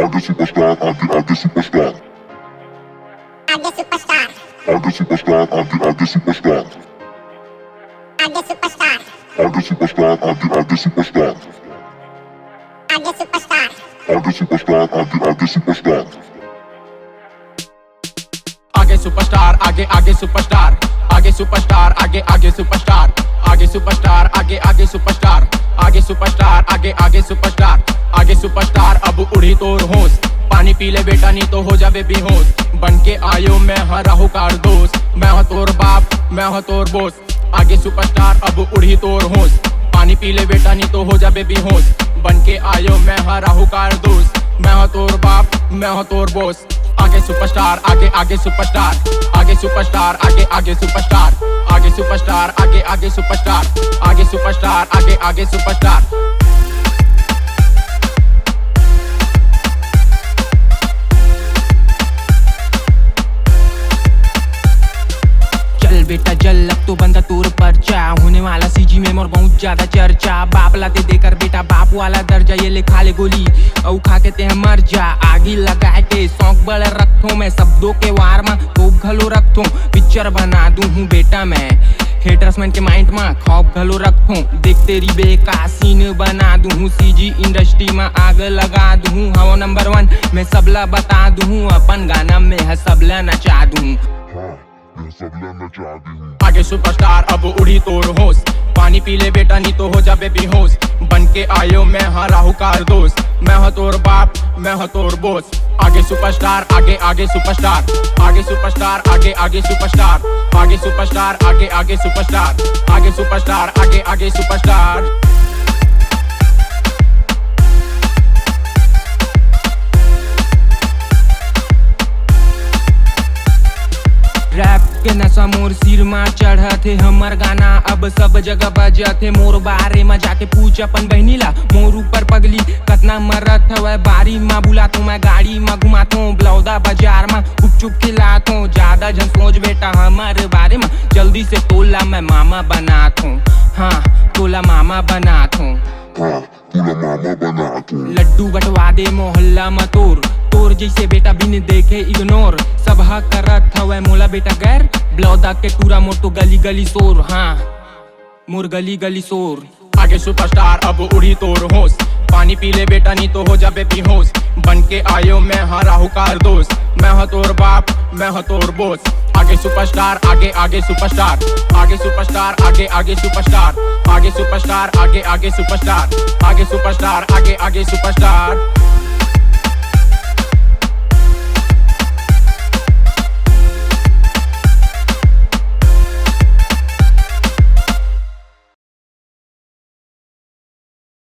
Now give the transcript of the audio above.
आगे सुपरस्टार आगे आगे सुपरस्टार आगे सुपरस्टार आगे सुपरस्टार आगे आगे सुपरस्टार आगे सुपरस्टार आगे सुपरस्टार आगे आगे सुपरस्टार आगे सुपरस्टार आगे सुपरस्टार आगे आगे सुपरस्टार आगे सुपरस्टार आगे आगे सुपरस्टार आगे सुपरस्टार आगे आगे सुपरस्टार आगे सुपरस्टार आगे आगे सुपरस्टार आगे सुपरस्टार आगे आगे सुपरस्टार आगे सुपरस्टार अब उड़ी तोर होश पानी पी ले बेटा नहीं तो हो जावे बेहोश बन के आयो मैं हरा हूँ कार दोस्त मैं हो तोर बाप मैं हो तोर बोस आगे सुपरस्टार अब उड़ी तोर होश पानी पी ले बेटा नहीं तो हो जावे बेहोश बन के आयो मैं हरा हूँ कार दोस्त मैं हो तोर बाप मैं हो तोर बोस आगे सुपरस्टार आगे आगे सुपरस्टार आगे सुपरस्टार आगे आगे सुपरस्टार आगे सुपरस्टार आगे आगे सुपरस्टार आगे सुपरस्टार आगे आगे सुपरस्टार बेटा जल लग तो बंदा तोर परचा होने वाला सीजी में मोर बहुत ज्यादा चर्चा बाप लाते देकर बेटा बाप वाला दर्जा ये ले खा ले गोली औ खा के ते मर जा आगी लगा के शौक बड़ रखतो मैं शब्दों के वार में तो घलो रखतो पिक्चर बना दूं हूँ बेटा मैं हेटर्समैन के माइंड में खौफ घलो रखतो देख तेरी बेका सीन बना दूं हूँ सीजी इंडस्ट्री में आग लगा दूं हूँ हवा नंबर 1 मैं सबला बता दूं हूँ अपन गाना में है सबला नचा दूं आगे सुपरस्टार अब उड़ी तोर होश पानी पी ले बेटा नहीं तो हो जाबे बेहोश बन के आयो मैं हरा हूँ कार दोस्त मैं हो तोर बाप मैं हो तोर बोस आगे सुपरस्टार आगे आगे सुपरस्टार आगे सुपरस्टार आगे आगे सुपरस्टार आगे सुपरस्टार आगे आगे सुपरस्टार आगे सुपरस्टार आगे आगे सुपरस्टार रैप के नशा मोर सिर में चढ़ा थे हमर गाना अब सब जगह बजा थे मोर बारे में जाके पूछ अपन बहनीला मोर ऊपर पगली कतना मरत हवे बारी में बुलातो मैं गाड़ी में घुमातो ब्लौदा बाजार में गुपचुप खिलातो ज्यादा जन सोच बेटा हमारे बारे में जल्दी से तोला मैं मामा बनातो हाँ तोला मामा बनातो लड्डू बटवा दे मोहल्ला में तोर जैसे बेटा बिन देखे इग्नोर सब करत हवे मोला बेटा गैर ब्लौदा के टूरा मोर तो गली गली शोर हाँ मोर गली गली शोर आगे सुपरस्टार अब उड़ी तोर होश पानी पी ले बेटा नहीं तो हो जाबे बेहोश बन के आयो मैं हरा हूँ कार दोस्त मैं हो तोर बाप मैं हो तोर बोस आगे सुपरस्टार आगे आगे सुपरस्टार आगे सुपरस्टार आगे आगे सुपरस्टार आगे सुपरस्टार आगे आगे सुपरस्टार आगे सुपरस्टार आगे आगे सुपरस्टार